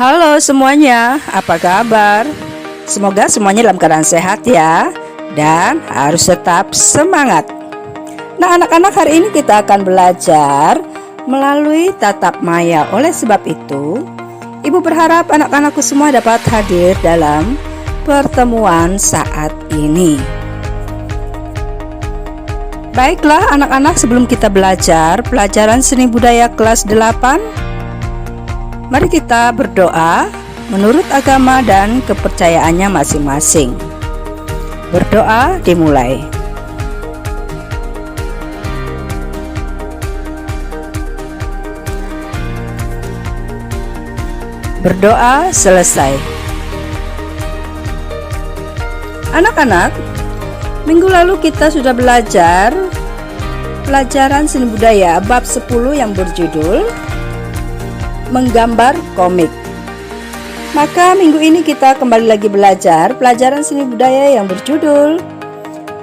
Halo semuanya, apa kabar? Semoga semuanya dalam keadaan sehat ya, dan harus tetap semangat. Nah anak-anak, hari ini kita akan belajar melalui tatap maya. Oleh sebab itu, Ibu berharap anak-anakku semua dapat hadir dalam pertemuan saat ini. Baiklah anak-anak, sebelum kita belajar pelajaran seni budaya kelas 8, mari kita berdoa menurut agama dan kepercayaannya masing-masing. Berdoa dimulai. Berdoa selesai. Anak-anak, minggu lalu kita sudah belajar pelajaran seni budaya bab 10 yang berjudul menggambar komik. Maka minggu ini kita kembali lagi belajar pelajaran seni budaya yang berjudul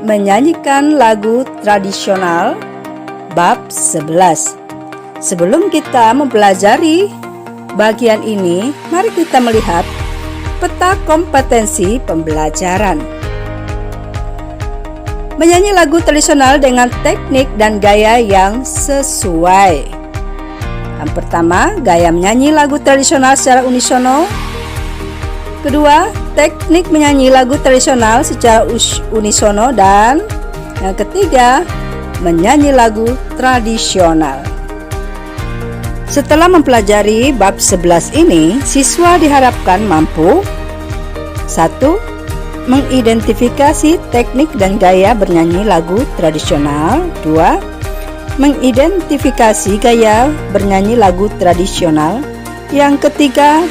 menyanyikan lagu tradisional bab 11. Sebelum kita mempelajari bagian ini, mari kita melihat peta kompetensi pembelajaran. Menyanyi lagu tradisional dengan teknik dan gaya yang sesuai. Yang pertama, gaya menyanyi lagu tradisional secara unisono. Kedua, teknik menyanyi lagu tradisional secara unisono. Dan yang ketiga, menyanyi lagu tradisional. Setelah mempelajari bab 11 ini, siswa diharapkan mampu 1. Mengidentifikasi teknik dan gaya bernyanyi lagu tradisional. 2. Mengidentifikasi gaya bernyanyi lagu tradisional. Yang ketiga,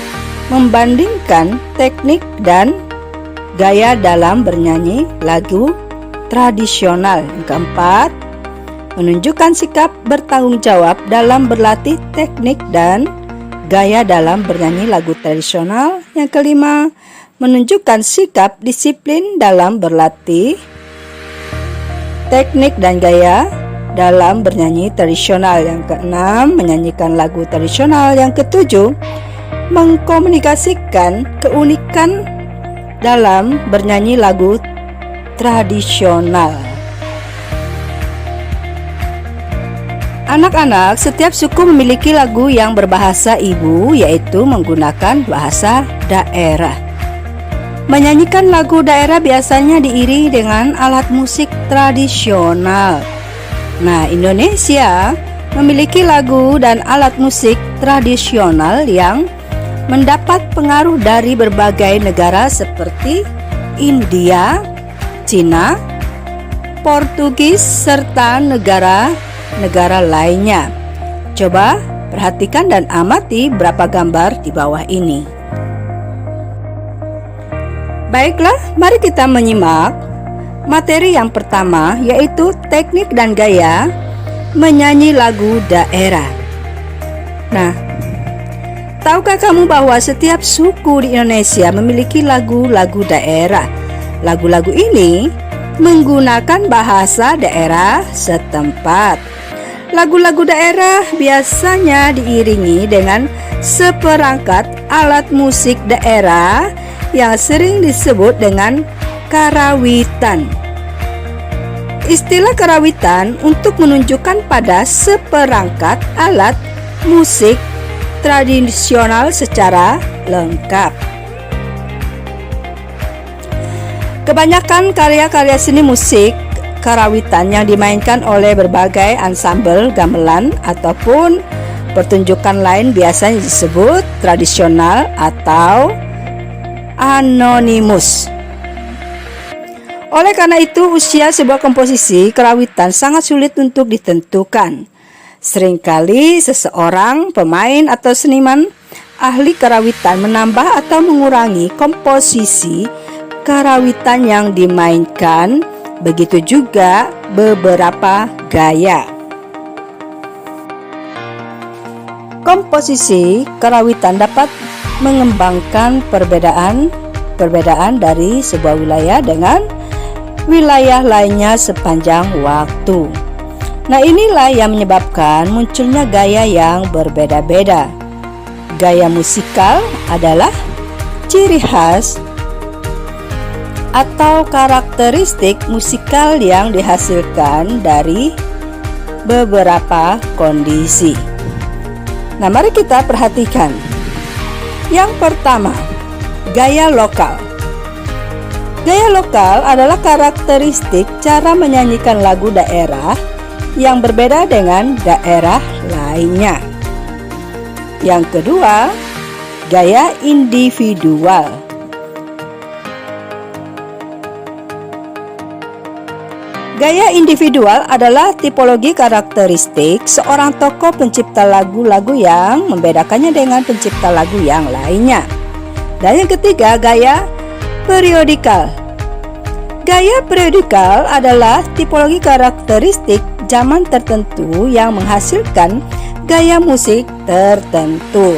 membandingkan teknik dan gaya dalam bernyanyi lagu tradisional. Yang keempat, menunjukkan sikap bertanggung jawab dalam berlatih teknik dan gaya dalam bernyanyi lagu tradisional. Yang kelima, menunjukkan sikap disiplin dalam berlatih teknik dan gaya dalam bernyanyi tradisional. Yang keenam, menyanyikan lagu tradisional. Yang ketujuh, mengkomunikasikan keunikan dalam bernyanyi lagu tradisional. Anak-anak, setiap suku memiliki lagu yang berbahasa ibu, yaitu menggunakan bahasa daerah. Menyanyikan lagu daerah biasanya diiringi dengan alat musik tradisional. Nah, Indonesia memiliki lagu dan alat musik tradisional yang mendapat pengaruh dari berbagai negara seperti India, Cina, Portugis, serta negara-negara lainnya. Coba perhatikan dan amati berapa gambar di bawah ini. Baiklah, mari kita menyimak materi yang pertama, yaitu teknik dan gaya menyanyi lagu daerah. Nah, tahukah kamu bahwa setiap suku di Indonesia memiliki lagu-lagu daerah? Lagu-lagu ini menggunakan bahasa daerah setempat. Lagu-lagu daerah biasanya diiringi dengan seperangkat alat musik daerah yang sering disebut dengan karawitan. Istilah karawitan untuk menunjukkan pada seperangkat alat musik tradisional secara lengkap. Kebanyakan karya-karya seni musik karawitan yang dimainkan oleh berbagai ansambel gamelan ataupun pertunjukan lain biasanya disebut tradisional atau anonimus. Oleh karena itu, usia sebuah komposisi karawitan sangat sulit untuk ditentukan. Seringkali seseorang pemain atau seniman ahli karawitan menambah atau mengurangi komposisi karawitan yang dimainkan, begitu juga beberapa gaya. Komposisi karawitan dapat mengembangkan perbedaan dari sebuah wilayah dengan wilayah lainnya sepanjang waktu. Nah, inilah yang menyebabkan munculnya gaya yang berbeda-beda. Gaya musikal adalah ciri khas atau karakteristik musikal yang dihasilkan dari beberapa kondisi. Nah, mari kita perhatikan. Yang pertama, gaya lokal. Gaya lokal adalah karakteristik cara menyanyikan lagu daerah yang berbeda dengan daerah lainnya. Yang kedua, gaya individual. Gaya individual adalah tipologi karakteristik seorang tokoh pencipta lagu-lagu yang membedakannya dengan pencipta lagu yang lainnya. Dan yang ketiga, gaya periodikal. Gaya periodikal adalah tipologi karakteristik zaman tertentu yang menghasilkan gaya musik tertentu.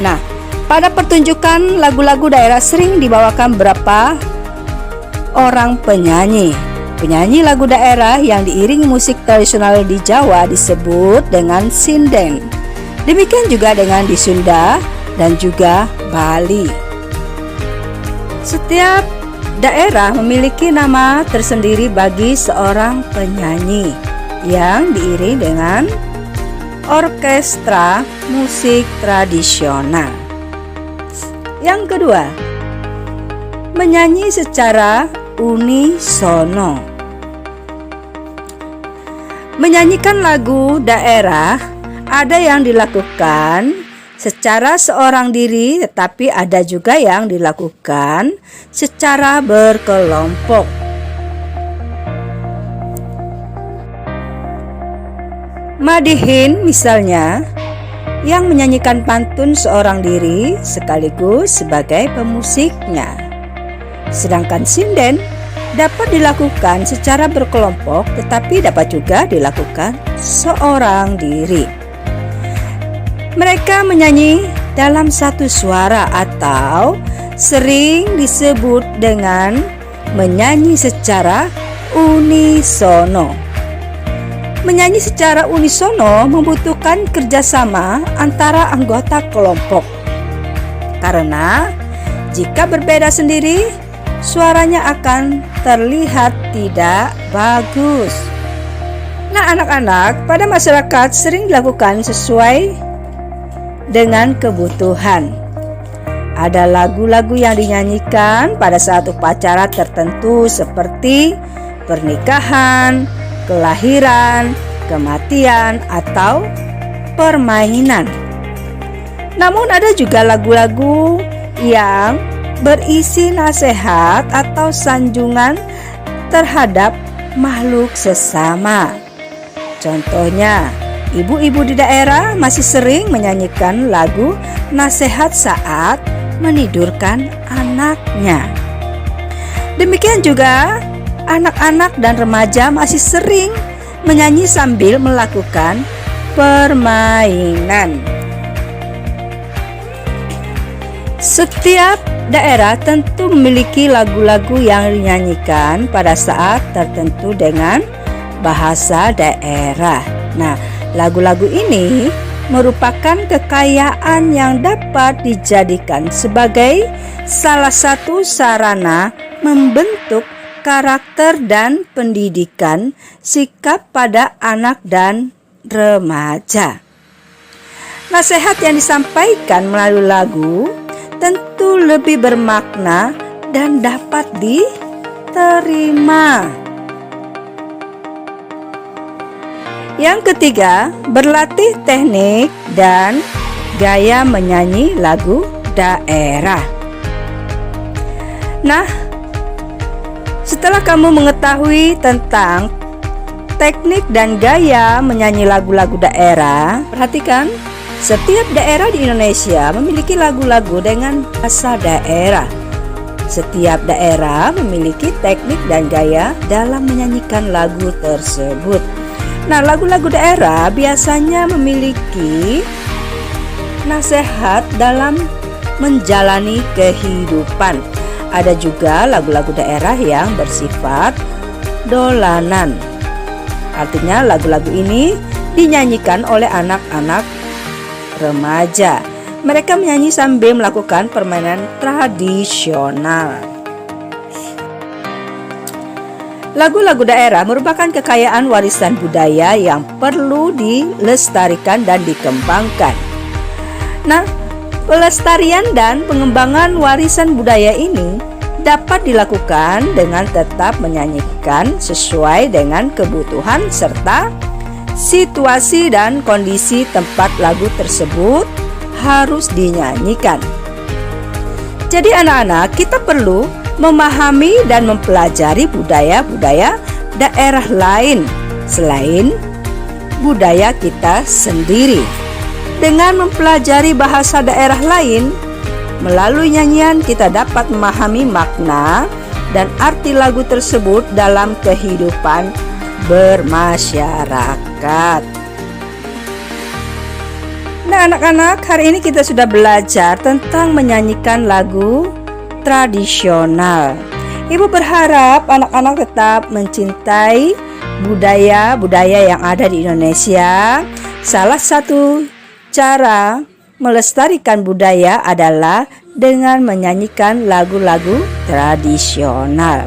Nah, pada pertunjukan lagu-lagu daerah sering dibawakan beberapa orang penyanyi. Penyanyi lagu daerah yang diiringi musik tradisional di Jawa disebut dengan sinden. Demikian juga dengan di Sunda dan juga Bali. Setiap daerah memiliki nama tersendiri bagi seorang penyanyi yang diiringi dengan orkestra musik tradisional. Yang kedua, menyanyi secara unisono. Menyanyikan lagu daerah ada yang dilakukan secara seorang diri, tetapi ada juga yang dilakukan secara berkelompok. Madihin misalnya, yang menyanyikan pantun seorang diri sekaligus sebagai pemusiknya. Sedangkan sinden dapat dilakukan secara berkelompok, tetapi dapat juga dilakukan seorang diri. Mereka menyanyi dalam satu suara atau sering disebut dengan menyanyi secara unisono. Menyanyi secara unisono membutuhkan kerjasama antara anggota kelompok. Karena jika berbeda sendiri, suaranya akan terlihat tidak bagus. Nah, anak-anak, pada masyarakat sering dilakukan sesuai dengan kebutuhan. Ada lagu-lagu yang dinyanyikan pada saat upacara tertentu seperti pernikahan, kelahiran, kematian, atau permainan. Namun ada juga lagu-lagu yang berisi nasihat atau sanjungan terhadap makhluk sesama. Contohnya, ibu-ibu di daerah masih sering menyanyikan lagu nasihat saat menidurkan anaknya. Demikian juga anak-anak dan remaja masih sering menyanyi sambil melakukan permainan. Setiap daerah tentu memiliki lagu-lagu yang dinyanyikan pada saat tertentu dengan bahasa daerah. Nah, lagu-lagu ini merupakan kekayaan yang dapat dijadikan sebagai salah satu sarana membentuk karakter dan pendidikan sikap pada anak dan remaja. Nasihat yang disampaikan melalui lagu tentu lebih bermakna dan dapat diterima. Yang ketiga, berlatih teknik dan gaya menyanyi lagu daerah. Nah, setelah kamu mengetahui tentang teknik dan gaya menyanyi lagu-lagu daerah, perhatikan, setiap daerah di Indonesia memiliki lagu-lagu dengan bahasa daerah. Setiap daerah memiliki teknik dan gaya dalam menyanyikan lagu tersebut. Nah, lagu-lagu daerah biasanya memiliki nasihat dalam menjalani kehidupan. Ada juga lagu-lagu daerah yang bersifat dolanan. Artinya lagu-lagu ini dinyanyikan oleh anak-anak remaja. Mereka menyanyi sambil melakukan permainan tradisional. Lagu-lagu daerah merupakan kekayaan warisan budaya yang perlu dilestarikan dan dikembangkan. Nah, pelestarian dan pengembangan warisan budaya ini dapat dilakukan dengan tetap menyanyikan sesuai dengan kebutuhan serta situasi dan kondisi tempat lagu tersebut harus dinyanyikan. Jadi anak-anak, kita perlu memahami dan mempelajari budaya-budaya daerah lain selain budaya kita sendiri. Dengan mempelajari bahasa daerah lain, melalui nyanyian kita dapat memahami makna dan arti lagu tersebut dalam kehidupan bermasyarakat. Nah anak-anak, hari ini kita sudah belajar tentang menyanyikan lagu tradisional. Ibu berharap anak-anak tetap mencintai budaya-budaya yang ada di Indonesia. Salah satu cara melestarikan budaya adalah dengan menyanyikan lagu-lagu tradisional.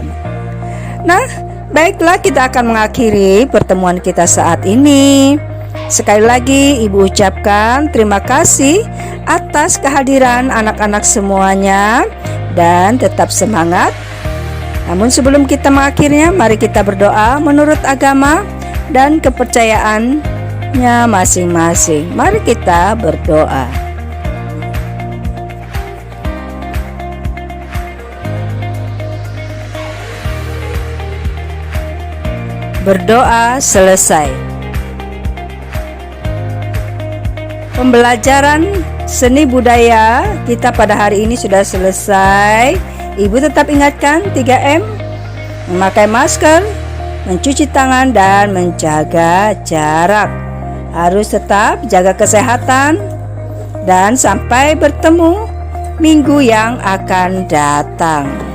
Nah, baiklah, kita akan mengakhiri pertemuan kita saat ini. Sekali lagi Ibu ucapkan terima kasih atas kehadiran anak-anak semuanya dan tetap semangat. Namun sebelum kita mengakhirinya, mari kita berdoa menurut agama dan kepercayaannya masing-masing. Mari kita berdoa. Berdoa selesai. Pembelajaran seni budaya kita pada hari ini sudah selesai. Ibu tetap ingatkan 3M, memakai masker, mencuci tangan, dan menjaga jarak. Harus tetap jaga kesehatan dan sampai bertemu minggu yang akan datang.